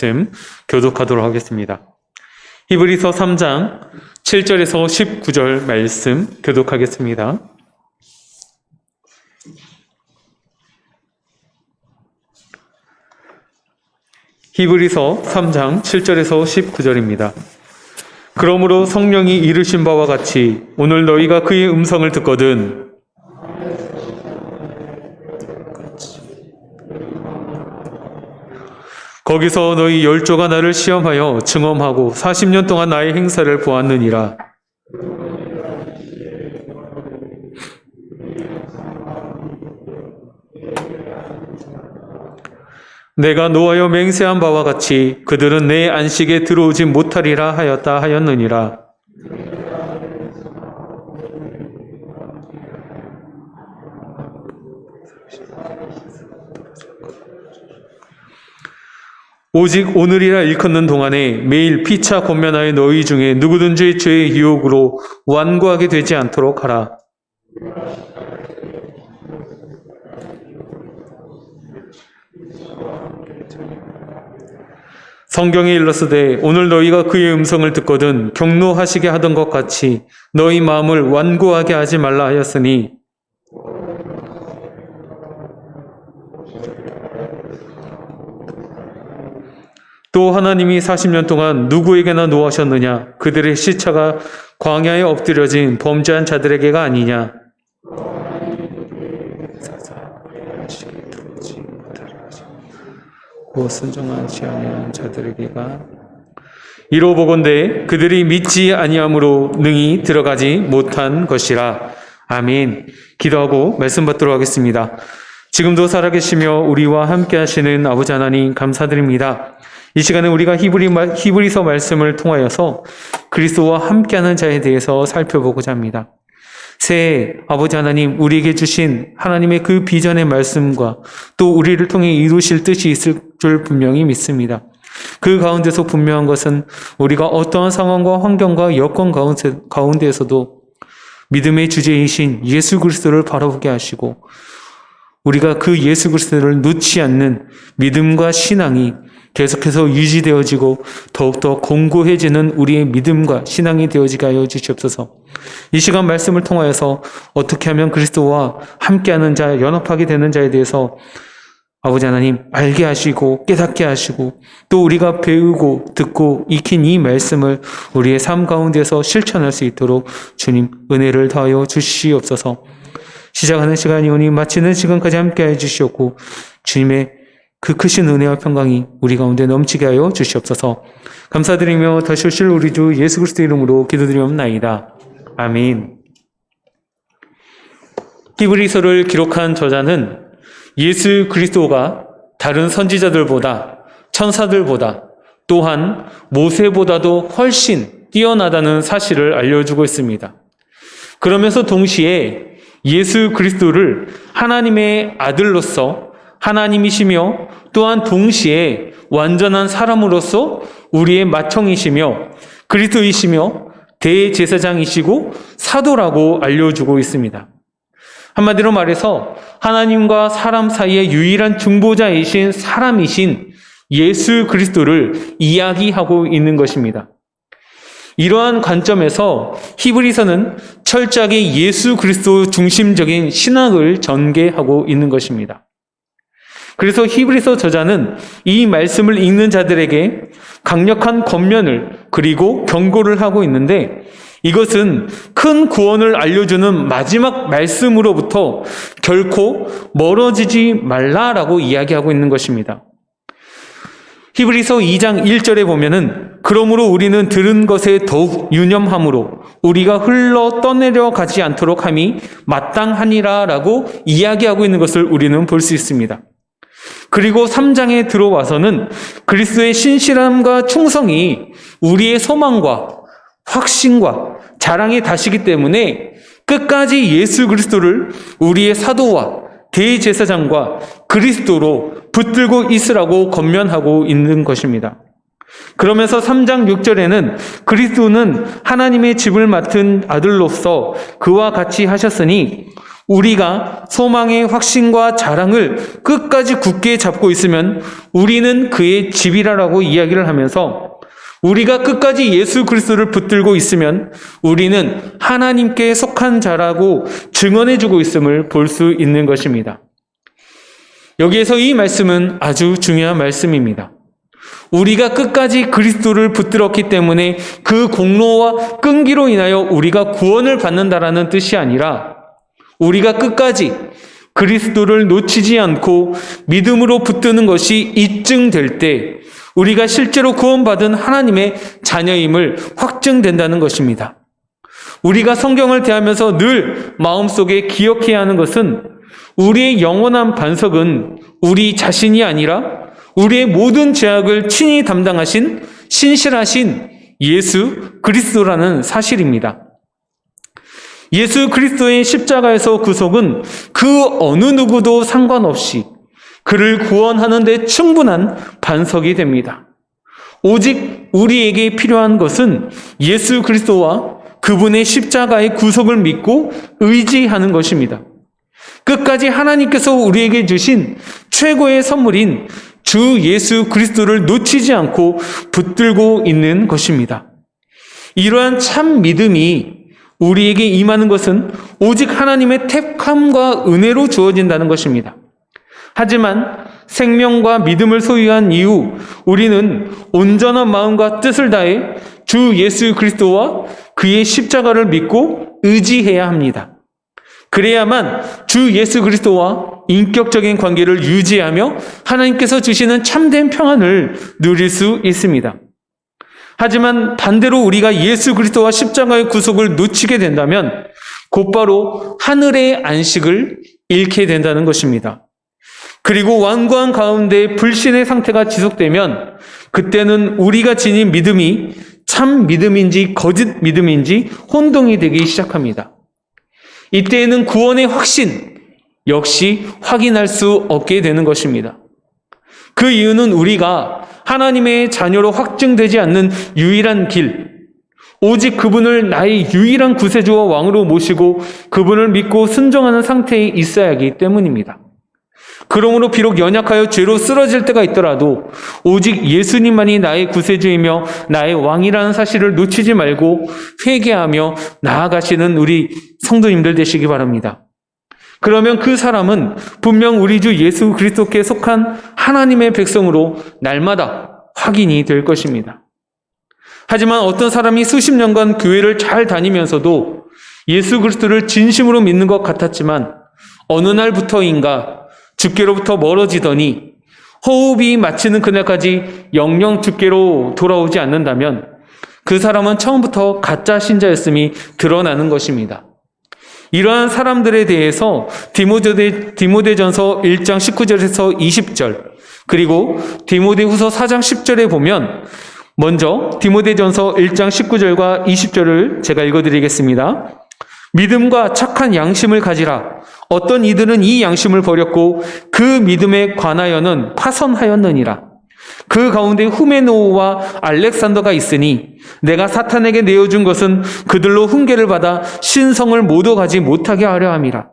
말씀 교독하도록 하겠습니다. 히브리서 3장 7절에서 19절 말씀 교독하겠습니다. 히브리서 3장 7절에서 19절입니다. 그러므로 성령이 이르신 바와 같이 오늘 너희가 그의 음성을 듣거든 거기서 너희 열조가 나를 시험하여 증언하고 40년 동안 나의 행사를 보았느니라. 내가 노하여 맹세한 바와 같이 그들은 내 안식에 들어오지 못하리라 하였다 하였느니라. 오직 오늘이라 일컫는 동안에 매일 피차 권면하여 너희 중에 누구든지 죄의 유혹으로 완고하게 되지 않도록 하라. 성경에 일렀으되 오늘 너희가 그의 음성을 듣거든 경노하시게 하던 것 같이 너희 마음을 완고하게 하지 말라 하였으니 또 하나님이 40년 동안 누구에게나 노하셨느냐? 그들의 시차가 광야에 엎드려진 범죄한 자들에게가 아니냐? 곧 순종하지 아니하는 자들에게가 이로 보건대 그들이 믿지 아니함으로 능히 들어가지 못한 것이라. 아멘. 기도하고 말씀 받도록 하겠습니다. 지금도 살아계시며 우리와 함께 하시는 아버지 하나님 감사드립니다. 이 시간에 우리가 히브리서 말씀을 통하여서 그리스도와 함께하는 자에 대해서 살펴보고자 합니다. 새해 아버지 하나님 우리에게 주신 하나님의 그 비전의 말씀과 또 우리를 통해 이루실 뜻이 있을 줄 분명히 믿습니다. 그 가운데서 분명한 것은 우리가 어떠한 상황과 환경과 여건 가운데에서도 믿음의 주제이신 예수 그리스도를 바라보게 하시고 우리가 그 예수 그리스도를 놓지 않는 믿음과 신앙이 계속해서 유지되어지고 더욱더 공고해지는 우리의 믿음과 신앙이 되어지게 하여 주시옵소서. 이 시간 말씀을 통하여서 어떻게 하면 그리스도와 함께하는 자, 연합하게 되는 자에 대해서 아버지 하나님 알게 하시고 깨닫게 하시고 또 우리가 배우고 듣고 익힌 이 말씀을 우리의 삶 가운데서 실천할 수 있도록 주님 은혜를 더하여 주시옵소서. 시작하는 시간이 오니 마치는 시간까지 함께해 주시옵고 주님의 그 크신 은혜와 평강이 우리 가운데 넘치게 하여 주시옵소서. 감사드리며 다시 오실 우리 주 예수 그리스도 이름으로 기도드리옵나이다. 아멘. 히브리서를 기록한 저자는 예수 그리스도가 다른 선지자들보다 천사들보다 또한 모세보다도 훨씬 뛰어나다는 사실을 알려주고 있습니다. 그러면서 동시에 예수 그리스도를 하나님의 아들로서 하나님이시며 또한 동시에 완전한 사람으로서 우리의 맏형이시며 그리스도이시며 대제사장이시고 사도라고 알려주고 있습니다. 한마디로 말해서 하나님과 사람 사이의 유일한 중보자이신 사람이신 예수 그리스도를 이야기하고 있는 것입니다. 이러한 관점에서 히브리서는 철저하게 예수 그리스도 중심적인 신학을 전개하고 있는 것입니다. 그래서 히브리서 저자는 이 말씀을 읽는 자들에게 강력한 권면을 그리고 경고를 하고 있는데 이것은 큰 구원을 알려주는 마지막 말씀으로부터 결코 멀어지지 말라라고 이야기하고 있는 것입니다. 히브리서 2장 1절에 보면은 그러므로 우리는 들은 것에 더욱 유념함으로 우리가 흘러 떠내려 가지 않도록 함이 마땅하니라 라고 이야기하고 있는 것을 우리는 볼 수 있습니다. 그리고 3장에 들어와서는 그리스도의 신실함과 충성이 우리의 소망과 확신과 자랑의 다시기 때문에 끝까지 예수 그리스도를 우리의 사도와 대제사장과 그리스도로 붙들고 있으라고 권면하고 있는 것입니다. 그러면서 3장 6절에는 그리스도는 하나님의 집을 맡은 아들로서 그와 같이 하셨으니 우리가 소망의 확신과 자랑을 끝까지 굳게 잡고 있으면 우리는 그의 집이라고 이야기를 하면서, 우리가 끝까지 예수 그리스도를 붙들고 있으면 우리는 하나님께 속한 자라고 증언해주고 있음을 볼 수 있는 것입니다. 여기에서 이 말씀은 아주 중요한 말씀입니다. 우리가 끝까지 그리스도를 붙들었기 때문에 그 공로와 끈기로 인하여 우리가 구원을 받는다라는 뜻이 아니라, 우리가 끝까지 그리스도를 놓치지 않고 믿음으로 붙드는 것이 입증될 때 우리가 실제로 구원받은 하나님의 자녀임을 확증된다는 것입니다. 우리가 성경을 대하면서 늘 마음속에 기억해야 하는 것은, 우리의 영원한 반석은 우리 자신이 아니라 우리의 모든 죄악을 친히 담당하신 신실하신 예수 그리스도라는 사실입니다. 예수 그리스도의 십자가에서 구속은 그 어느 누구도 상관없이 그를 구원하는 데 충분한 반석이 됩니다. 오직 우리에게 필요한 것은 예수 그리스도와 그분의 십자가의 구속을 믿고 의지하는 것입니다. 끝까지 하나님께서 우리에게 주신 최고의 선물인 주 예수 그리스도를 놓치지 않고 붙들고 있는 것입니다. 이러한 참 믿음이 우리에게 임하는 것은 오직 하나님의 택함과 은혜로 주어진다는 것입니다. 하지만 생명과 믿음을 소유한 이후 우리는 온전한 마음과 뜻을 다해 주 예수 그리스도와 그의 십자가를 믿고 의지해야 합니다. 그래야만 주 예수 그리스도와 인격적인 관계를 유지하며 하나님께서 주시는 참된 평안을 누릴 수 있습니다. 하지만 반대로 우리가 예수 그리스도와 십자가의 구속을 놓치게 된다면 곧바로 하늘의 안식을 잃게 된다는 것입니다. 그리고 완고한 가운데 불신의 상태가 지속되면 그때는 우리가 지닌 믿음이 참 믿음인지 거짓 믿음인지 혼동이 되기 시작합니다. 이때에는 구원의 확신 역시 확인할 수 없게 되는 것입니다. 그 이유는 우리가 하나님의 자녀로 확증되지 않는 유일한 길, 오직 그분을 나의 유일한 구세주와 왕으로 모시고 그분을 믿고 순종하는 상태에 있어야 하기 때문입니다. 그러므로 비록 연약하여 죄로 쓰러질 때가 있더라도 오직 예수님만이 나의 구세주이며 나의 왕이라는 사실을 놓치지 말고 회개하며 나아가시는 우리 성도님들 되시기 바랍니다. 그러면 그 사람은 분명 우리 주 예수 그리스도께 속한 하나님의 백성으로 날마다 확인이 될 것입니다. 하지만 어떤 사람이 수십 년간 교회를 잘 다니면서도 예수 그리스도를 진심으로 믿는 것 같았지만 어느 날부터인가 주께로부터 멀어지더니 호흡이 마치는 그날까지 영영 주께로 돌아오지 않는다면 그 사람은 처음부터 가짜 신자였음이 드러나는 것입니다. 이러한 사람들에 대해서 디모데전서 1장 19절에서 20절 그리고 디모데후서 4장 10절에 보면, 먼저 디모데전서 1장 19절과 20절을 제가 읽어드리겠습니다. 믿음과 착한 양심을 가지라. 어떤 이들은 이 양심을 버렸고 그 믿음에 관하여는 파선하였느니라. 그 가운데 후메노와 알렉산더가 있으니 내가 사탄에게 내어준 것은 그들로 훈계를 받아 신성을 못 얻어가지 못하게 하려 함이라.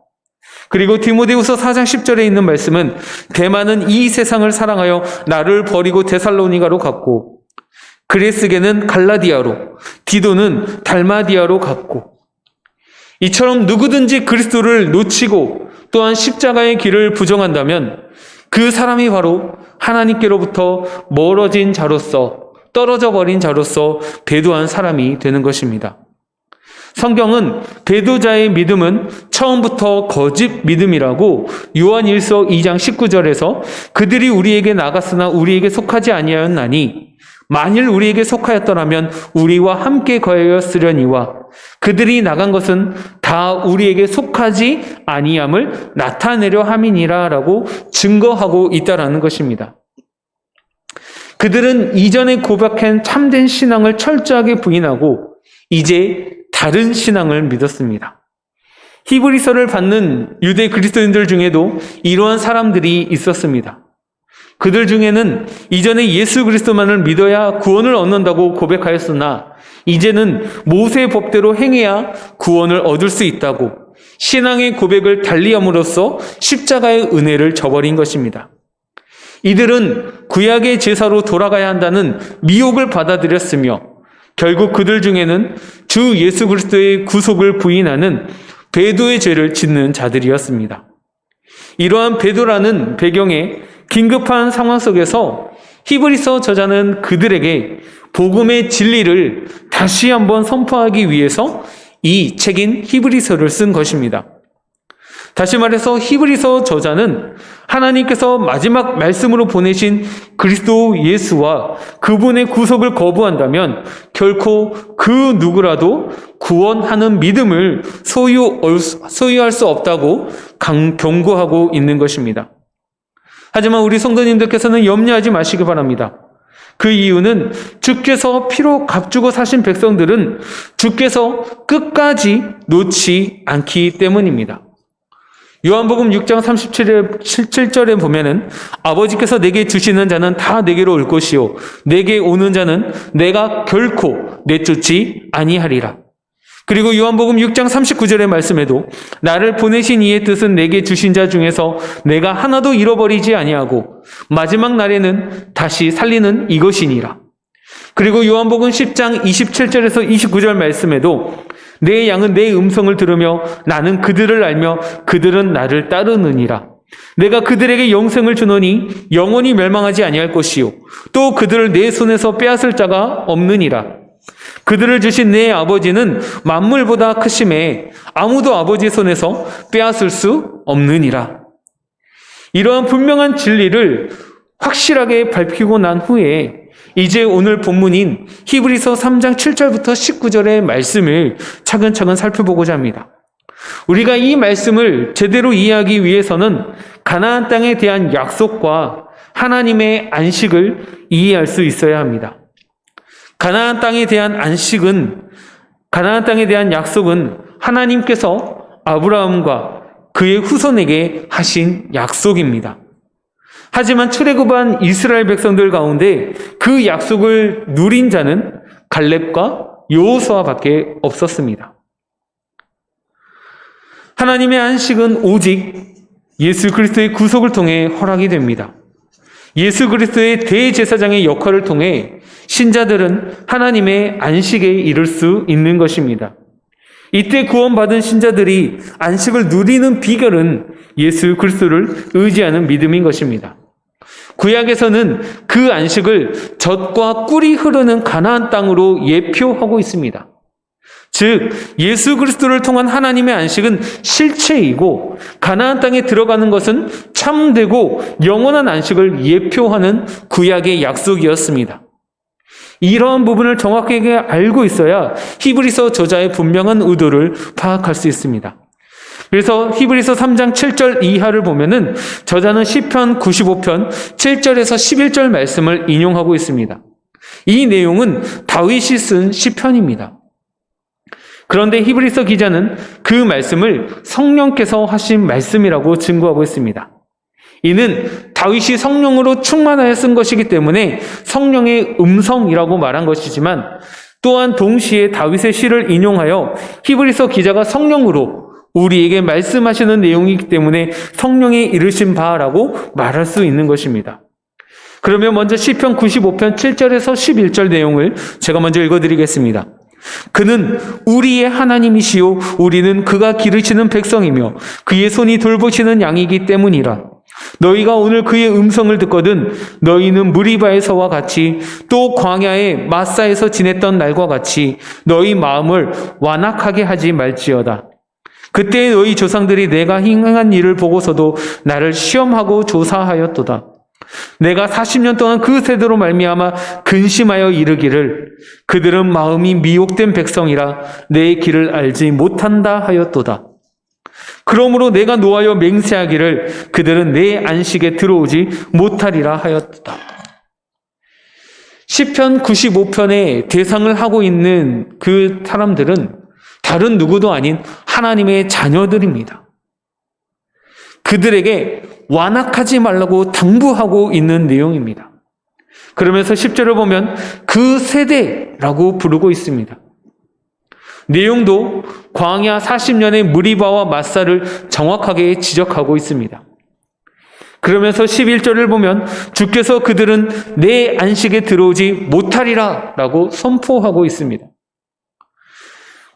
그리고 디모데후서 4장 10절에 있는 말씀은 데마는 이 세상을 사랑하여 나를 버리고 데살로니가로 갔고 그레스게는 갈라디아로, 디도는 달마디아로 갔고, 이처럼 누구든지 그리스도를 놓치고 또한 십자가의 길을 부정한다면 그 사람이 바로 하나님께로부터 멀어진 자로서, 떨어져 버린 자로서 배도한 사람이 되는 것입니다. 성경은 배도자의 믿음은 처음부터 거짓 믿음이라고 요한일서 2장 19절에서 그들이 우리에게 나갔으나 우리에게 속하지 아니하였나니 만일 우리에게 속하였더라면 우리와 함께 거하였으려니와 그들이 나간 것은 다 우리에게 속하지 아니함을 나타내려 함이니라 라고 증거하고 있다라는 것입니다. 그들은 이전에 고백한 참된 신앙을 철저하게 부인하고 이제 다른 신앙을 믿었습니다. 히브리서를 받는 유대 그리스도인들 중에도 이러한 사람들이 있었습니다. 그들 중에는 이전에 예수 그리스도만을 믿어야 구원을 얻는다고 고백하였으나 이제는 모세의 법대로 행해야 구원을 얻을 수 있다고, 신앙의 고백을 달리함으로써 십자가의 은혜를 저버린 것입니다. 이들은 구약의 제사로 돌아가야 한다는 미혹을 받아들였으며 결국 그들 중에는 주 예수 그리스도의 구속을 부인하는 배도의 죄를 짓는 자들이었습니다. 이러한 배도라는 배경의 긴급한 상황 속에서 히브리서 저자는 그들에게 복음의 진리를 다시 한번 선포하기 위해서 이 책인 히브리서를 쓴 것입니다. 다시 말해서 히브리서 저자는 하나님께서 마지막 말씀으로 보내신 그리스도 예수와 그분의 구속을 거부한다면 결코 그 누구라도 구원하는 믿음을 소유할 수 없다고 경고하고 있는 것입니다. 하지만 우리 성도님들께서는 염려하지 마시기 바랍니다. 그 이유는 주께서 피로 값주고 사신 백성들은 주께서 끝까지 놓지 않기 때문입니다. 요한복음 6장 37절에 보면은 아버지께서 내게 주시는 자는 다 내게로 올 것이요 내게 오는 자는 내가 결코 내쫓지 아니하리라. 그리고 요한복음 6장 39절의 말씀에도 나를 보내신 이의 뜻은 내게 주신 자 중에서 내가 하나도 잃어버리지 아니하고 마지막 날에는 다시 살리는 이것이니라. 그리고 요한복음 10장 27절에서 29절 말씀에도 내 양은 내 음성을 들으며 나는 그들을 알며 그들은 나를 따르느니라. 내가 그들에게 영생을 주노니 영원히 멸망하지 아니할 것이요 또 그들을 내 손에서 빼앗을 자가 없느니라. 그들을 주신 내 아버지는 만물보다 크심에 아무도 아버지 손에서 빼앗을 수 없느니라. 이러한 분명한 진리를 확실하게 밝히고 난 후에 이제 오늘 본문인 히브리서 3장 7절부터 19절의 말씀을 차근차근 살펴보고자 합니다. 우리가 이 말씀을 제대로 이해하기 위해서는 가나안 땅에 대한 약속과 하나님의 안식을 이해할 수 있어야 합니다. 가나안 땅에 대한 약속은 하나님께서 아브라함과 그의 후손에게 하신 약속입니다. 하지만 출애굽한 이스라엘 백성들 가운데 그 약속을 누린 자는 갈렙과 여호수아밖에 없었습니다. 하나님의 안식은 오직 예수 그리스도의 구속을 통해 허락이 됩니다. 예수 그리스도의 대제사장의 역할을 통해 신자들은 하나님의 안식에 이를 수 있는 것입니다. 이때 구원받은 신자들이 안식을 누리는 비결은 예수 그리스도를 의지하는 믿음인 것입니다. 구약에서는 그 안식을 젖과 꿀이 흐르는 가나안 땅으로 예표하고 있습니다. 즉 예수 그리스도를 통한 하나님의 안식은 실체이고 가나안 땅에 들어가는 것은 참되고 영원한 안식을 예표하는 구약의 약속이었습니다. 이러한 부분을 정확하게 알고 있어야 히브리서 저자의 분명한 의도를 파악할 수 있습니다. 그래서 히브리서 3장 7절 이하를 보면은 저자는 시편 95편 7절에서 11절 말씀을 인용하고 있습니다. 이 내용은 다윗이 쓴 시편입니다. 그런데 히브리서 기자는 그 말씀을 성령께서 하신 말씀이라고 증거하고 있습니다. 이는 다윗이 성령으로 충만하여 쓴 것이기 때문에 성령의 음성이라고 말한 것이지만 또한 동시에 다윗의 시를 인용하여 히브리서 기자가 성령으로 우리에게 말씀하시는 내용이기 때문에 성령이 이르신 바라고 말할 수 있는 것입니다. 그러면 먼저 시편 95편 7절에서 11절 내용을 제가 먼저 읽어드리겠습니다. 그는 우리의 하나님이시요 우리는 그가 기르시는 백성이며 그의 손이 돌보시는 양이기 때문이라. 너희가 오늘 그의 음성을 듣거든 너희는 무리바에서와 같이 또 광야의 마사에서 지냈던 날과 같이 너희 마음을 완악하게 하지 말지어다. 그때 너희 조상들이 내가 행한 일을 보고서도 나를 시험하고 조사하였도다. 내가 40년 동안 그 세대로 말미암아 근심하여 이르기를 그들은 마음이 미혹된 백성이라 내 길을 알지 못한다 하였도다. 그러므로 내가 노하여 맹세하기를 그들은 내 안식에 들어오지 못하리라 하였도다. 시편 95편의 대상을 하고 있는 그 사람들은 다른 누구도 아닌 하나님의 자녀들입니다. 그들에게 완악하지 말라고 당부하고 있는 내용입니다. 그러면서 10절을 보면 그 세대라고 부르고 있습니다. 내용도 광야 40년의 무리바와 마사를 정확하게 지적하고 있습니다. 그러면서 11절을 보면 주께서 그들은 내 안식에 들어오지 못하리라 라고 선포하고 있습니다.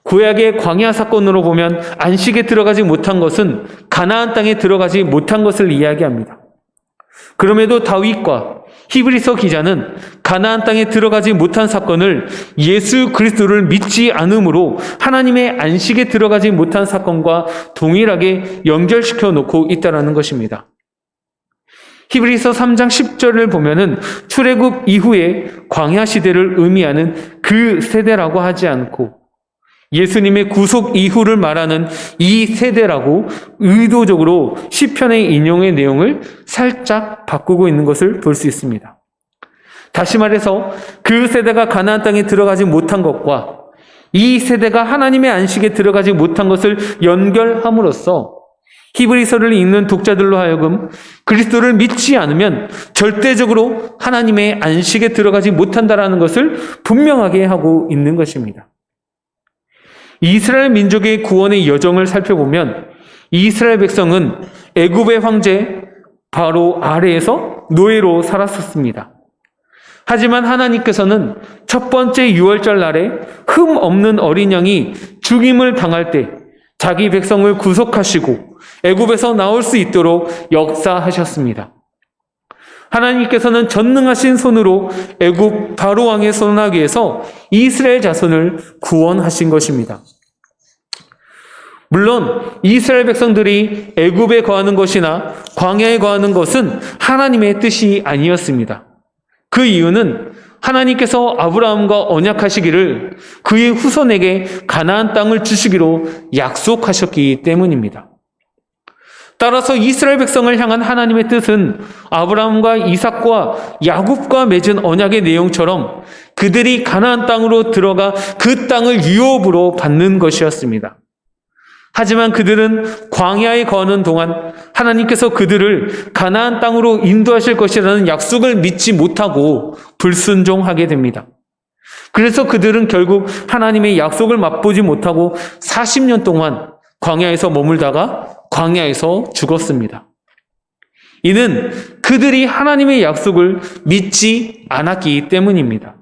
구약의 광야 사건으로 보면 안식에 들어가지 못한 것은 가나안 땅에 들어가지 못한 것을 이야기합니다. 그럼에도 다윗과 히브리서 기자는 가나안 땅에 들어가지 못한 사건을 예수 그리스도를 믿지 않음으로 하나님의 안식에 들어가지 못한 사건과 동일하게 연결시켜 놓고 있다는 것입니다. 히브리서 3장 10절을 보면은 출애굽 이후에 광야 시대를 의미하는 그 세대라고 하지 않고 예수님의 구속 이후를 말하는 이 세대라고 의도적으로 시편의 인용의 내용을 살짝 바꾸고 있는 것을 볼 수 있습니다. 다시 말해서 그 세대가 가나안 땅에 들어가지 못한 것과 이 세대가 하나님의 안식에 들어가지 못한 것을 연결함으로써 히브리서를 읽는 독자들로 하여금 그리스도를 믿지 않으면 절대적으로 하나님의 안식에 들어가지 못한다라는 것을 분명하게 하고 있는 것입니다. 이스라엘 민족의 구원의 여정을 살펴보면 이스라엘 백성은 애굽의 황제 바로 아래에서 노예로 살았었습니다. 하지만 하나님께서는 첫 번째 유월절 날에 흠 없는 어린 양이 죽임을 당할 때 자기 백성을 구속하시고 애굽에서 나올 수 있도록 역사하셨습니다. 하나님께서는 전능하신 손으로 애굽 바로 왕의 손아귀에서 이스라엘 자손을 구원하신 것입니다. 물론 이스라엘 백성들이 애굽에 거하는 것이나 광야에 거하는 것은 하나님의 뜻이 아니었습니다. 그 이유는 하나님께서 아브라함과 언약하시기를 그의 후손에게 가나안 땅을 주시기로 약속하셨기 때문입니다. 따라서 이스라엘 백성을 향한 하나님의 뜻은 아브라함과 이삭과 야곱과 맺은 언약의 내용처럼 그들이 가나안 땅으로 들어가 그 땅을 유업으로 받는 것이었습니다. 하지만 그들은 광야에 거하는 동안 하나님께서 그들을 가나안 땅으로 인도하실 것이라는 약속을 믿지 못하고 불순종하게 됩니다. 그래서 그들은 결국 하나님의 약속을 맛보지 못하고 40년 동안 광야에서 머물다가 광야에서 죽었습니다. 이는 그들이 하나님의 약속을 믿지 않았기 때문입니다.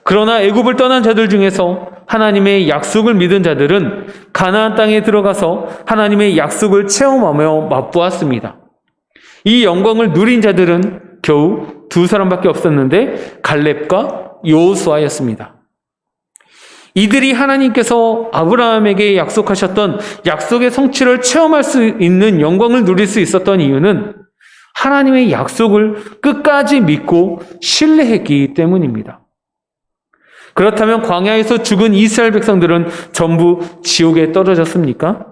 그러나 애굽을 떠난 자들 중에서 하나님의 약속을 믿은 자들은 가나안 땅에 들어가서 하나님의 약속을 체험하며 맛보았습니다. 이 영광을 누린 자들은 겨우 두 사람밖에 없었는데 갈렙과 여호수아였습니다. 이들이 하나님께서 아브라함에게 약속하셨던 약속의 성취를 체험할 수 있는 영광을 누릴 수 있었던 이유는 하나님의 약속을 끝까지 믿고 신뢰했기 때문입니다. 그렇다면 광야에서 죽은 이스라엘 백성들은 전부 지옥에 떨어졌습니까?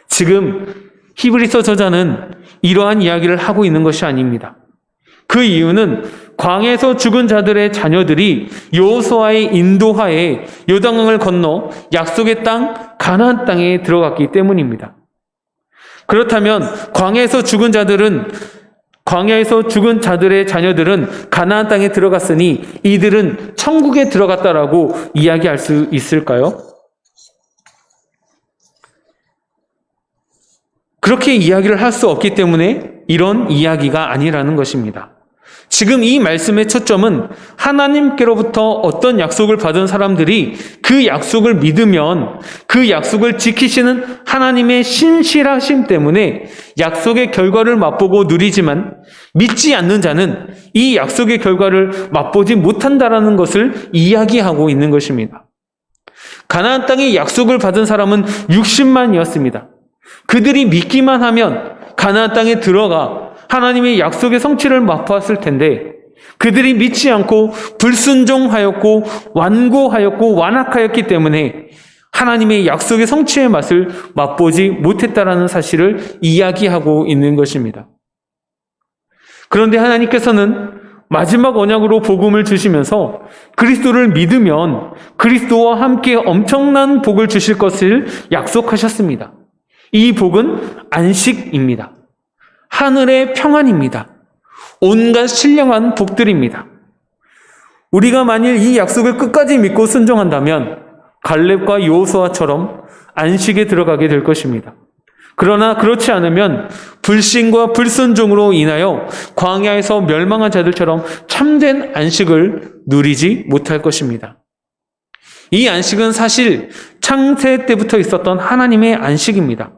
지금 히브리서 저자는 이러한 이야기를 하고 있는 것이 아닙니다. 그 이유는 광야에서 죽은 자들의 자녀들이 여호수아의 인도하에 요단강을 건너 약속의 땅 가나안 땅에 들어갔기 때문입니다. 그렇다면 광야에서 죽은 자들의 자녀들은 가나안 땅에 들어갔으니 이들은 천국에 들어갔다라고 이야기할 수 있을까요? 그렇게 이야기를 할 수 없기 때문에 이런 이야기가 아니라는 것입니다. 지금 이 말씀의 초점은 하나님께로부터 어떤 약속을 받은 사람들이 그 약속을 믿으면 그 약속을 지키시는 하나님의 신실하심 때문에 약속의 결과를 맛보고 누리지만 믿지 않는 자는 이 약속의 결과를 맛보지 못한다라는 것을 이야기하고 있는 것입니다. 가나안 땅의 약속을 받은 사람은 60만이었습니다. 그들이 믿기만 하면 가나안 땅에 들어가 하나님의 약속의 성취를 맛보았을 텐데 그들이 믿지 않고 불순종하였고 완고하였고 완악하였기 때문에 하나님의 약속의 성취의 맛을 맛보지 못했다라는 사실을 이야기하고 있는 것입니다. 그런데 하나님께서는 마지막 언약으로 복음을 주시면서 그리스도를 믿으면 그리스도와 함께 엄청난 복을 주실 것을 약속하셨습니다. 이 복은 안식입니다. 하늘의 평안입니다. 온갖 신령한 복들입니다. 우리가 만일 이 약속을 끝까지 믿고 순종한다면 갈렙과 여호수아처럼 안식에 들어가게 될 것입니다. 그러나 그렇지 않으면 불신과 불순종으로 인하여 광야에서 멸망한 자들처럼 참된 안식을 누리지 못할 것입니다. 이 안식은 사실 창세 때부터 있었던 하나님의 안식입니다.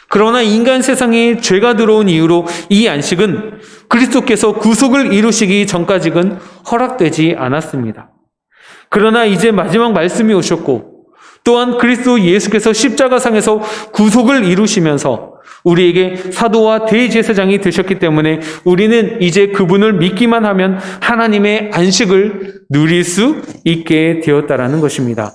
그러나 인간 세상에 죄가 들어온 이후로 이 안식은 그리스도께서 구속을 이루시기 전까지는 허락되지 않았습니다. 그러나 이제 마지막 말씀이 오셨고 또한 그리스도 예수께서 십자가상에서 구속을 이루시면서 우리에게 사도와 대제사장이 되셨기 때문에 우리는 이제 그분을 믿기만 하면 하나님의 안식을 누릴 수 있게 되었다라는 것입니다.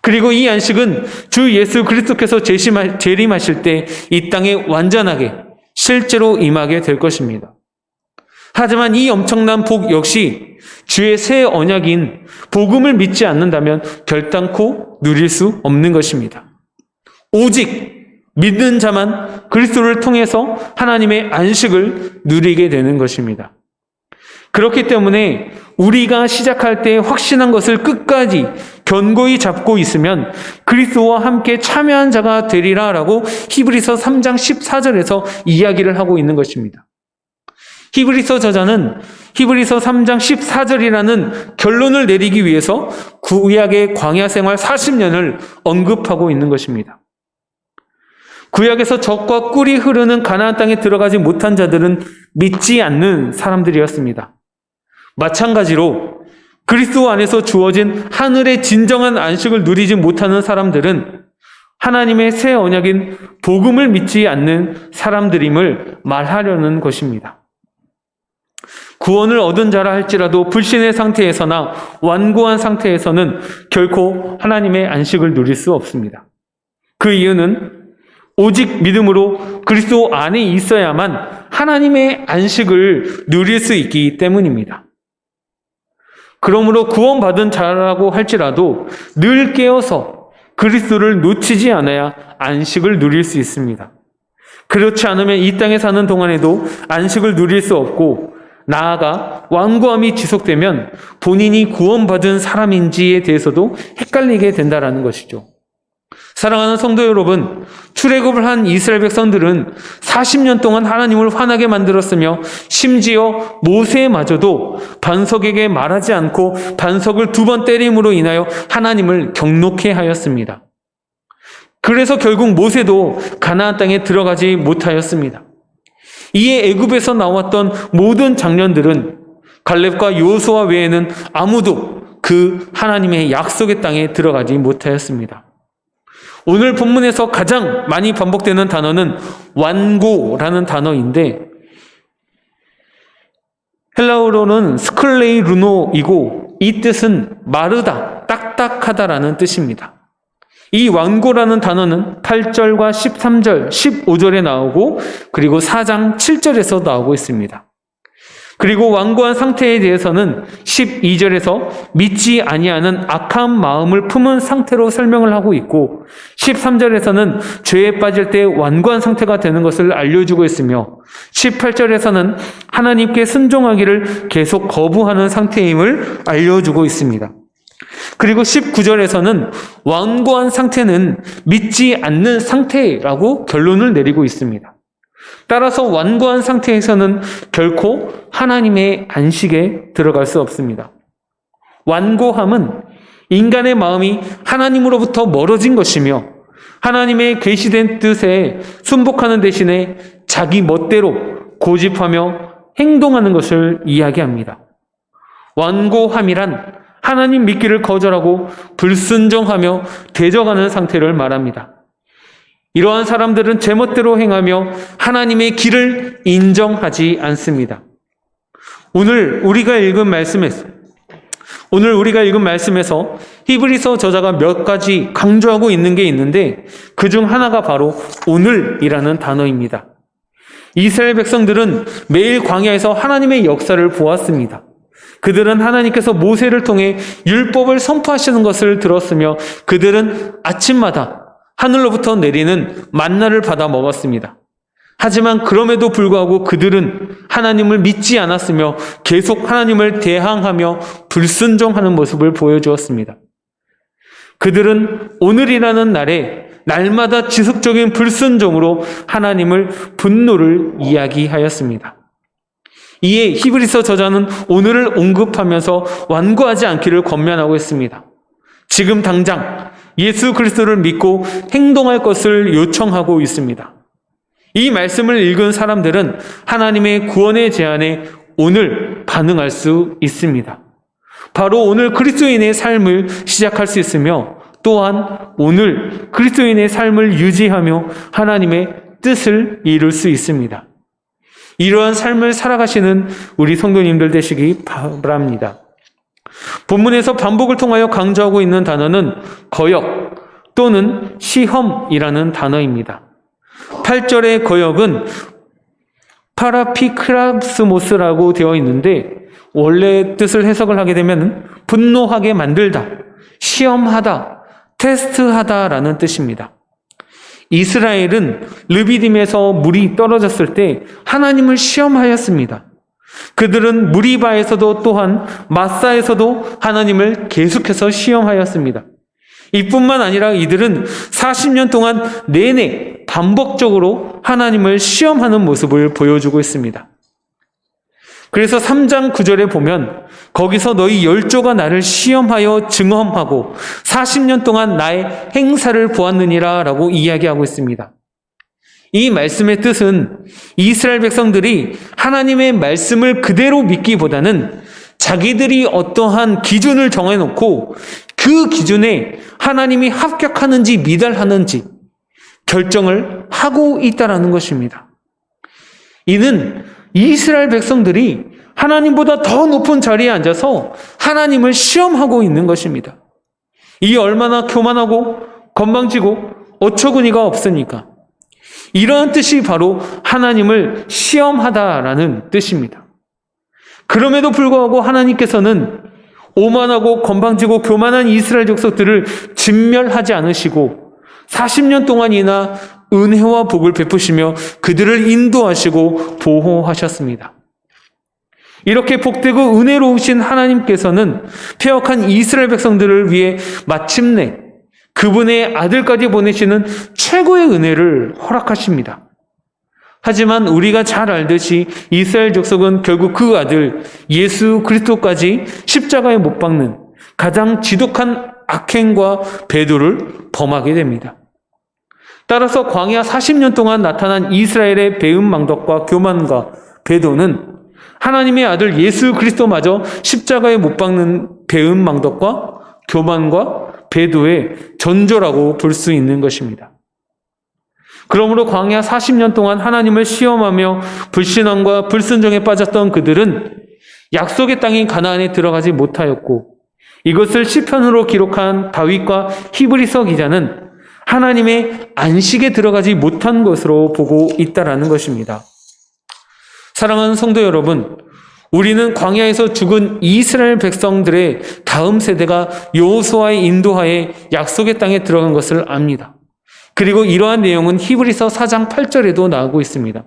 그리고 이 안식은 주 예수 그리스도께서 재림하실 때 이 땅에 완전하게 실제로 임하게 될 것입니다. 하지만 이 엄청난 복 역시 주의 새 언약인 복음을 믿지 않는다면 결단코 누릴 수 없는 것입니다. 오직 믿는 자만 그리스도를 통해서 하나님의 안식을 누리게 되는 것입니다. 그렇기 때문에 우리가 시작할 때 확신한 것을 끝까지 견고히 잡고 있으면 그리스도와 함께 참여한 자가 되리라라고 히브리서 3장 14절에서 이야기를 하고 있는 것입니다. 히브리서 저자는 히브리서 3장 14절이라는 결론을 내리기 위해서 구약의 광야 생활 40년을 언급하고 있는 것입니다. 구약에서 젖과 꿀이 흐르는 가나안 땅에 들어가지 못한 자들은 믿지 않는 사람들이었습니다. 마찬가지로 그리스도 안에서 주어진 하늘의 진정한 안식을 누리지 못하는 사람들은 하나님의 새 언약인 복음을 믿지 않는 사람들임을 말하려는 것입니다. 구원을 얻은 자라 할지라도 불신의 상태에서나 완고한 상태에서는 결코 하나님의 안식을 누릴 수 없습니다. 그 이유는 오직 믿음으로 그리스도 안에 있어야만 하나님의 안식을 누릴 수 있기 때문입니다. 그러므로 구원받은 자라고 할지라도 늘 깨어서 그리스도를 놓치지 않아야 안식을 누릴 수 있습니다. 그렇지 않으면 이 땅에 사는 동안에도 안식을 누릴 수 없고 나아가 완고함이 지속되면 본인이 구원받은 사람인지에 대해서도 헷갈리게 된다는 것이죠. 사랑하는 성도 여러분, 출애굽을 한 이스라엘 백성들은 40년 동안 하나님을 화나게 만들었으며 심지어 모세마저도 반석에게 말하지 않고 반석을 2번 때림으로 인하여 하나님을 경노케 하였습니다. 그래서 결국 모세도 가나안 땅에 들어가지 못하였습니다. 이에 애굽에서 나왔던 모든 장년들은 갈렙과 여호수아 외에는 아무도 그 하나님의 약속의 땅에 들어가지 못하였습니다. 오늘 본문에서 가장 많이 반복되는 단어는 완고라는 단어인데 헬라어로는 스클레이루노이고 이 뜻은 마르다, 딱딱하다라는 뜻입니다. 이 완고라는 단어는 8절과 13절, 15절에 나오고 그리고 4장 7절에서 나오고 있습니다. 그리고 완고한 상태에 대해서는 12절에서 믿지 아니하는 악한 마음을 품은 상태로 설명을 하고 있고 13절에서는 죄에 빠질 때 완고한 상태가 되는 것을 알려주고 있으며 18절에서는 하나님께 순종하기를 계속 거부하는 상태임을 알려주고 있습니다. 그리고 19절에서는 완고한 상태는 믿지 않는 상태라고 결론을 내리고 있습니다. 따라서 완고한 상태에서는 결코 하나님의 안식에 들어갈 수 없습니다. 완고함은 인간의 마음이 하나님으로부터 멀어진 것이며 하나님의 계시된 뜻에 순복하는 대신에 자기 멋대로 고집하며 행동하는 것을 이야기합니다. 완고함이란 하나님 믿기를 거절하고 불순종하며 대적하는 상태를 말합니다. 이러한 사람들은 제멋대로 행하며 하나님의 길을 인정하지 않습니다. 오늘 우리가 읽은 말씀에서 히브리서 저자가 몇 가지 강조하고 있는 게 있는데 그중 하나가 바로 오늘이라는 단어입니다. 이스라엘 백성들은 매일 광야에서 하나님의 역사를 보았습니다. 그들은 하나님께서 모세를 통해 율법을 선포하시는 것을 들었으며 그들은 아침마다 하늘로부터 내리는 만나를 받아 먹었습니다. 하지만 그럼에도 불구하고 그들은 하나님을 믿지 않았으며 계속 하나님을 대항하며 불순종하는 모습을 보여주었습니다. 그들은 오늘이라는 날에 날마다 지속적인 불순종으로 하나님을 분노를 이야기하였습니다. 이에 히브리서 저자는 오늘을 언급하면서 완고하지 않기를 권면하고 있습니다. 지금 당장 예수 그리스도를 믿고 행동할 것을 요청하고 있습니다. 이 말씀을 읽은 사람들은 하나님의 구원의 제안에 오늘 반응할 수 있습니다. 바로 오늘 그리스도인의 삶을 시작할 수 있으며 또한 오늘 그리스도인의 삶을 유지하며 하나님의 뜻을 이룰 수 있습니다. 이러한 삶을 살아가시는 우리 성도님들 되시기 바랍니다. 본문에서 반복을 통하여 강조하고 있는 단어는 거역 또는 시험이라는 단어입니다. 8절의 거역은 파라피크라스모스라고 되어 있는데 원래 뜻을 해석을 하게 되면 분노하게 만들다, 시험하다, 테스트하다라는 뜻입니다. 이스라엘은 르비딤에서 물이 떨어졌을 때 하나님을 시험하였습니다. 그들은 무리바에서도 또한 마사에서도 하나님을 계속해서 시험하였습니다. 이뿐만 아니라 이들은 40년 동안 내내 반복적으로 하나님을 시험하는 모습을 보여주고 있습니다. 그래서 3장 9절에 보면 거기서 너희 열조가 나를 시험하여 증험하고 40년 동안 나의 행사를 보았느니라 라고 이야기하고 있습니다. 이 말씀의 뜻은 이스라엘 백성들이 하나님의 말씀을 그대로 믿기보다는 자기들이 어떠한 기준을 정해놓고 그 기준에 하나님이 합격하는지 미달하는지 결정을 하고 있다는 것입니다. 이는 이스라엘 백성들이 하나님보다 더 높은 자리에 앉아서 하나님을 시험하고 있는 것입니다. 이 얼마나 교만하고 건방지고 어처구니가 없으니까. 이러한 뜻이 바로 하나님을 시험하다라는 뜻입니다. 그럼에도 불구하고 하나님께서는 오만하고 건방지고 교만한 이스라엘 족속들을 진멸하지 않으시고 40년 동안이나 은혜와 복을 베푸시며 그들을 인도하시고 보호하셨습니다. 이렇게 복되고 은혜로우신 하나님께서는 패역한 이스라엘 백성들을 위해 마침내 그분의 아들까지 보내시는 최고의 은혜를 허락하십니다. 하지만 우리가 잘 알듯이 이스라엘 족속은 결국 그 아들 예수 그리스도까지 십자가에 못 박는 가장 지독한 악행과 배도를 범하게 됩니다. 따라서 광야 40년 동안 나타난 이스라엘의 배은망덕과 교만과 배도는 하나님의 아들 예수 그리스도마저 십자가에 못 박는 배은망덕과 교만과 배도의 전조라고 볼 수 있는 것입니다. 그러므로 광야 40년 동안 하나님을 시험하며 불신앙과 불순종에 빠졌던 그들은 약속의 땅인 가나안에 들어가지 못하였고 이것을 시편으로 기록한 다윗과 히브리서 기자는 하나님의 안식에 들어가지 못한 것으로 보고 있다라는 것입니다. 사랑하는 성도 여러분, 우리는 광야에서 죽은 이스라엘 백성들의 다음 세대가 여호수아의 인도하에 약속의 땅에 들어간 것을 압니다. 그리고 이러한 내용은 히브리서 4장 8절에도 나오고 있습니다.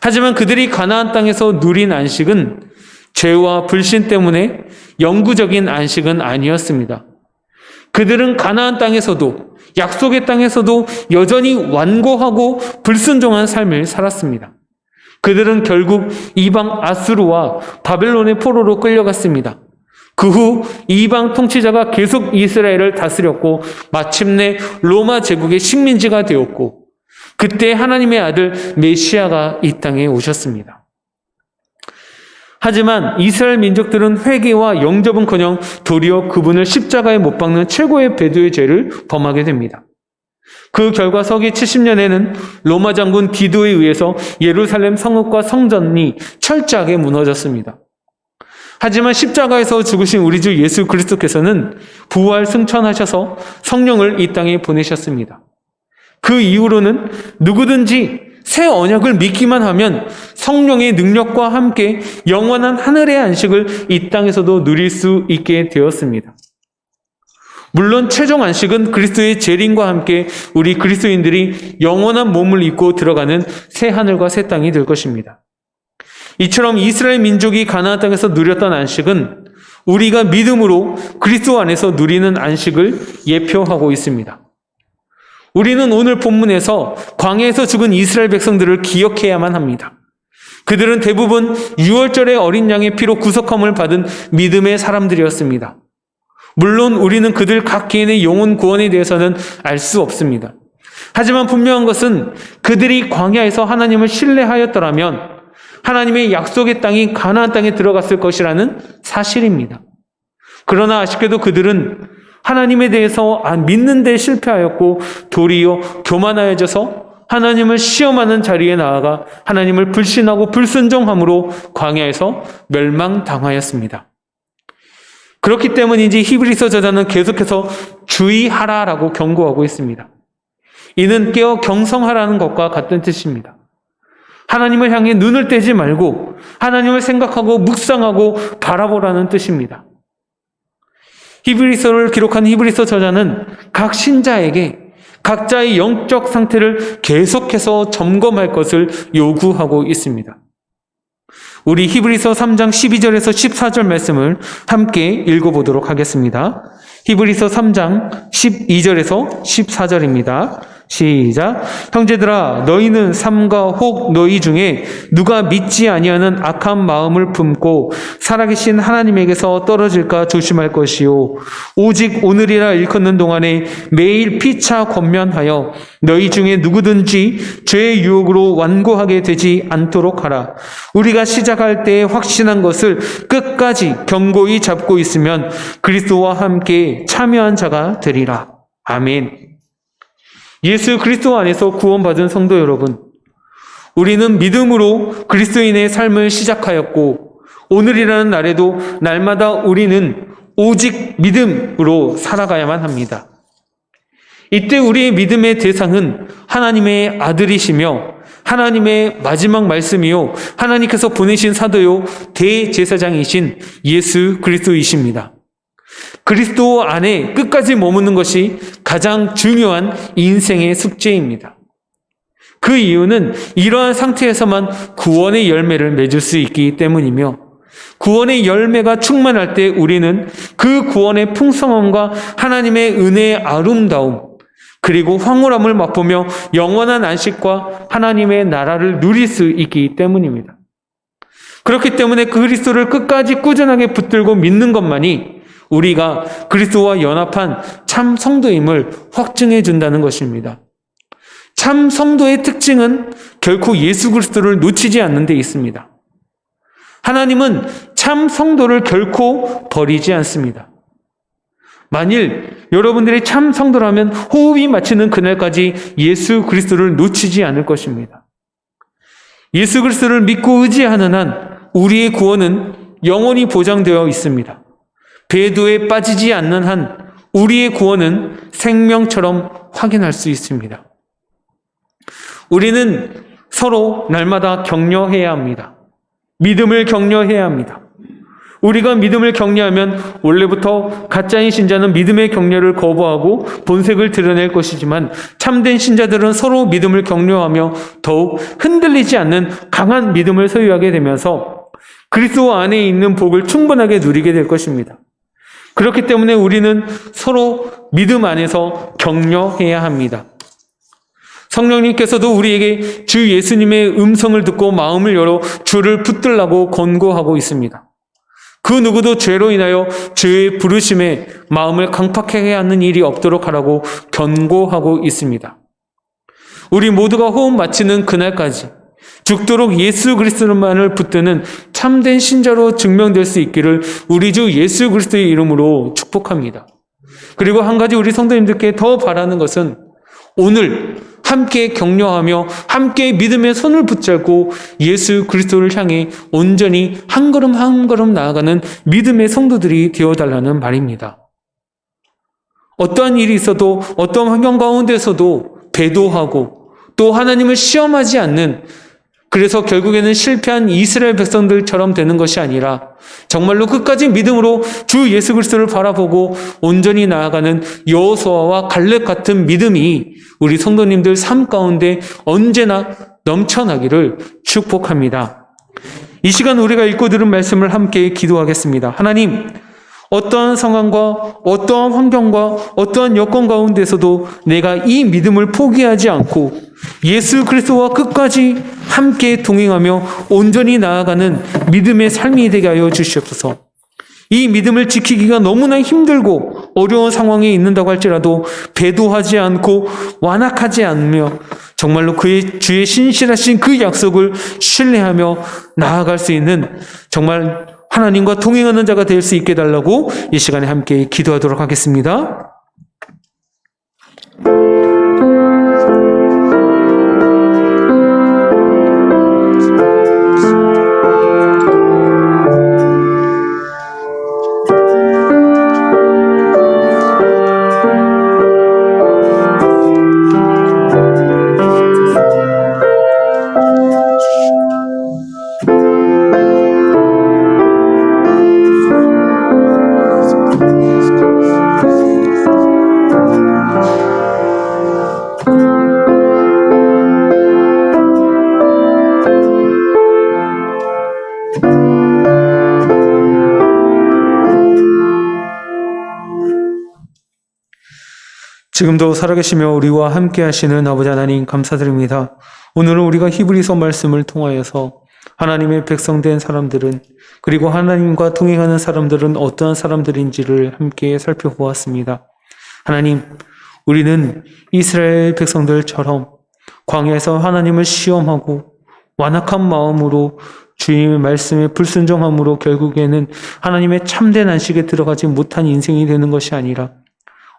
하지만 그들이 가나안 땅에서 누린 안식은 죄와 불신 때문에 영구적인 안식은 아니었습니다. 그들은 가나안 땅에서도 약속의 땅에서도 여전히 완고하고 불순종한 삶을 살았습니다. 그들은 결국 이방 아수르와 바벨론의 포로로 끌려갔습니다. 그 후 이방 통치자가 계속 이스라엘을 다스렸고 마침내 로마 제국의 식민지가 되었고 그때 하나님의 아들 메시아가 이 땅에 오셨습니다. 하지만 이스라엘 민족들은 회개와 영접은커녕 도리어 그분을 십자가에 못 박는 최고의 배도의 죄를 범하게 됩니다. 그 결과 서기 70년에는 로마 장군 디도에 의해서 예루살렘 성읍과 성전이 철저하게 무너졌습니다. 하지만 십자가에서 죽으신 우리 주 예수 그리스도께서는 부활 승천하셔서 성령을 이 땅에 보내셨습니다. 그 이후로는 누구든지 새 언약을 믿기만 하면 성령의 능력과 함께 영원한 하늘의 안식을 이 땅에서도 누릴 수 있게 되었습니다. 물론 최종 안식은 그리스도의 재림과 함께 우리 그리스도인들이 영원한 몸을 입고 들어가는 새 하늘과 새 땅이 될 것입니다. 이처럼 이스라엘 민족이 가나안 땅에서 누렸던 안식은 우리가 믿음으로 그리스도 안에서 누리는 안식을 예표하고 있습니다. 우리는 오늘 본문에서 광야에서 죽은 이스라엘 백성들을 기억해야만 합니다. 그들은 대부분 유월절의 어린 양의 피로 구속함을 받은 믿음의 사람들이었습니다. 물론 우리는 그들 각 개인의 영혼 구원에 대해서는 알 수 없습니다. 하지만 분명한 것은 그들이 광야에서 하나님을 신뢰하였더라면 하나님의 약속의 땅인 가나안 땅에 들어갔을 것이라는 사실입니다. 그러나 아쉽게도 그들은 하나님에 대해서 믿는 데 실패하였고 도리어 교만하여져서 하나님을 시험하는 자리에 나아가 하나님을 불신하고 불순종함으로 광야에서 멸망당하였습니다. 그렇기 때문인지 히브리서 저자는 계속해서 주의하라라고 경고하고 있습니다. 이는 깨어 경성하라는 것과 같은 뜻입니다. 하나님을 향해 눈을 떼지 말고 하나님을 생각하고 묵상하고 바라보라는 뜻입니다. 히브리서를 기록한 히브리서 저자는 각 신자에게 각자의 영적 상태를 계속해서 점검할 것을 요구하고 있습니다. 우리 히브리서 3장 12절에서 14절 말씀을 함께 읽어보도록 하겠습니다. 히브리서 3장 12절에서 14절입니다. 시작. 형제들아 너희는 삼가 혹 너희 중에 누가 믿지 아니하는 악한 마음을 품고 살아계신 하나님에게서 떨어질까 조심할 것이요 오직 오늘이라 일컫는 동안에 매일 피차 권면하여 너희 중에 누구든지 죄의 유혹으로 완고하게 되지 않도록 하라. 우리가 시작할 때 확신한 것을 끝까지 견고히 잡고 있으면 그리스도와 함께 참여한 자가 되리라. 아멘. 예수 그리스도 안에서 구원받은 성도 여러분, 우리는 믿음으로 그리스도인의 삶을 시작하였고 오늘이라는 날에도 날마다 우리는 오직 믿음으로 살아가야만 합니다. 이때 우리의 믿음의 대상은 하나님의 아들이시며 하나님의 마지막 말씀이요 하나님께서 보내신 사도요 대제사장이신 예수 그리스도이십니다. 그리스도 안에 끝까지 머무는 것이 가장 중요한 인생의 숙제입니다. 그 이유는 이러한 상태에서만 구원의 열매를 맺을 수 있기 때문이며 구원의 열매가 충만할 때 우리는 그 구원의 풍성함과 하나님의 은혜의 아름다움 그리고 황홀함을 맛보며 영원한 안식과 하나님의 나라를 누릴 수 있기 때문입니다. 그렇기 때문에 그리스도를 끝까지 꾸준하게 붙들고 믿는 것만이 우리가 그리스도와 연합한 참 성도임을 확증해 준다는 것입니다. 참 성도의 특징은 결코 예수 그리스도를 놓치지 않는 데 있습니다. 하나님은 참 성도를 결코 버리지 않습니다. 만일 여러분들이 참 성도라면 호흡이 마치는 그날까지 예수 그리스도를 놓치지 않을 것입니다. 예수 그리스도를 믿고 의지하는 한 우리의 구원은 영원히 보장되어 있습니다. 배도에 빠지지 않는 한 우리의 구원은 생명처럼 확인할 수 있습니다. 우리는 서로 날마다 격려해야 합니다. 믿음을 격려해야 합니다. 우리가 믿음을 격려하면 원래부터 가짜인 신자는 믿음의 격려를 거부하고 본색을 드러낼 것이지만 참된 신자들은 서로 믿음을 격려하며 더욱 흔들리지 않는 강한 믿음을 소유하게 되면서 그리스도 안에 있는 복을 충분하게 누리게 될 것입니다. 그렇기 때문에 우리는 서로 믿음 안에서 격려해야 합니다. 성령님께서도 우리에게 주 예수님의 음성을 듣고 마음을 열어 주를 붙들라고 권고하고 있습니다. 그 누구도 죄로 인하여 주의 부르심에 마음을 강팍하게 하는 일이 없도록 하라고 권고하고 있습니다. 우리 모두가 호흡 마치는 그날까지 죽도록 예수 그리스도만을 붙드는 참된 신자로 증명될 수 있기를 우리 주 예수 그리스도의 이름으로 축복합니다. 그리고 한 가지 우리 성도님들께 더 바라는 것은 오늘 함께 격려하며 함께 믿음의 손을 붙잡고 예수 그리스도를 향해 온전히 한 걸음 한 걸음 나아가는 믿음의 성도들이 되어달라는 말입니다. 어떠한 일이 있어도 어떠한 환경 가운데서도 배도하고 또 하나님을 시험하지 않는 그래서 결국에는 실패한 이스라엘 백성들처럼 되는 것이 아니라 정말로 끝까지 믿음으로 주 예수 그리스도를 바라보고 온전히 나아가는 여호수아와 갈렙 같은 믿음이 우리 성도님들 삶 가운데 언제나 넘쳐나기를 축복합니다. 이 시간 우리가 읽고 들은 말씀을 함께 기도하겠습니다. 하나님, 어떠한 상황과 어떠한 환경과 어떠한 여건 가운데서도 내가 이 믿음을 포기하지 않고 예수 그리스도와 끝까지 함께 동행하며 온전히 나아가는 믿음의 삶이 되게 하여 주시옵소서. 이 믿음을 지키기가 너무나 힘들고 어려운 상황에 있는다고 할지라도 배도하지 않고 완악하지 않으며 정말로 그의 주의 신실하신 그 약속을 신뢰하며 나아갈 수 있는 정말 하나님과 동행하는 자가 될 수 있게 해달라고 이 시간에 함께 기도하도록 하겠습니다. 지금도 살아계시며 우리와 함께 하시는 아버지 하나님 감사드립니다. 오늘은 우리가 히브리서 말씀을 통하여서 하나님의 백성된 사람들은 그리고 하나님과 동행하는 사람들은 어떠한 사람들인지를 함께 살펴보았습니다. 하나님, 우리는 이스라엘 백성들처럼 광야에서 하나님을 시험하고 완악한 마음으로 주님의 말씀에 불순종함으로 결국에는 하나님의 참된 안식에 들어가지 못한 인생이 되는 것이 아니라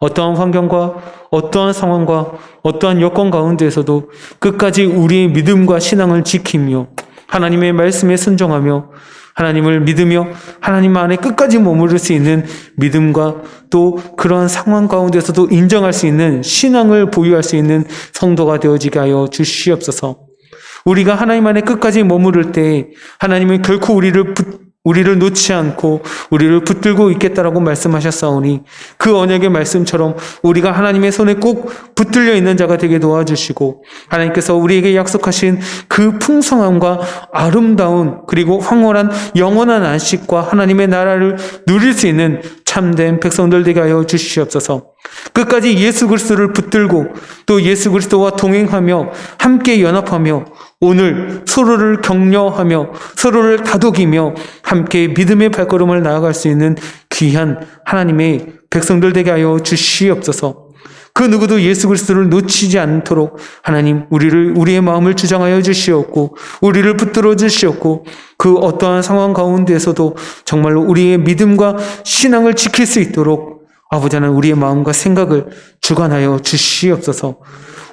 어떠한 환경과 어떠한 상황과 어떠한 여건 가운데에서도 끝까지 우리의 믿음과 신앙을 지키며 하나님의 말씀에 순종하며 하나님을 믿으며 하나님 안에 끝까지 머무를 수 있는 믿음과 또 그런 상황 가운데서도 인정할 수 있는 신앙을 보유할 수 있는 성도가 되어지게 하여 주시옵소서. 우리가 하나님 안에 끝까지 머무를 때 하나님은 결코 우리를 놓지 않고 우리를 붙들고 있겠다라고 말씀하셨사오니 그 언약의 말씀처럼 우리가 하나님의 손에 꼭 붙들려 있는 자가 되게 도와주시고 하나님께서 우리에게 약속하신 그 풍성함과 아름다운 그리고 황홀한 영원한 안식과 하나님의 나라를 누릴 수 있는 참된 백성들 되게 하여 주시옵소서. 끝까지 예수 그리스도를 붙들고 또 예수 그리스도와 동행하며 함께 연합하며 오늘 서로를 격려하며 서로를 다독이며 함께 믿음의 발걸음을 나아갈 수 있는 귀한 하나님의 백성들 되게 하여 주시옵소서. 그 누구도 예수 그리스도를 놓치지 않도록 하나님 우리의 마음을 주장하여 주시옵고 우리를 붙들어 주시옵고 그 어떠한 상황 가운데에서도 정말로 우리의 믿음과 신앙을 지킬 수 있도록 아버지 하나님 우리의 마음과 생각을 주관하여 주시옵소서.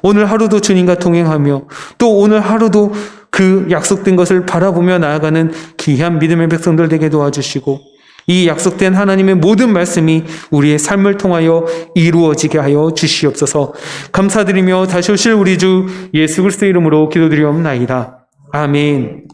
오늘 하루도 주님과 동행하며 또 오늘 하루도 그 약속된 것을 바라보며 나아가는 귀한 믿음의 백성들 되게 도와주시고 이 약속된 하나님의 모든 말씀이 우리의 삶을 통하여 이루어지게 하여 주시옵소서. 감사드리며 다시 오실 우리 주 예수 그리스도의 이름으로 기도드리옵나이다. 아멘.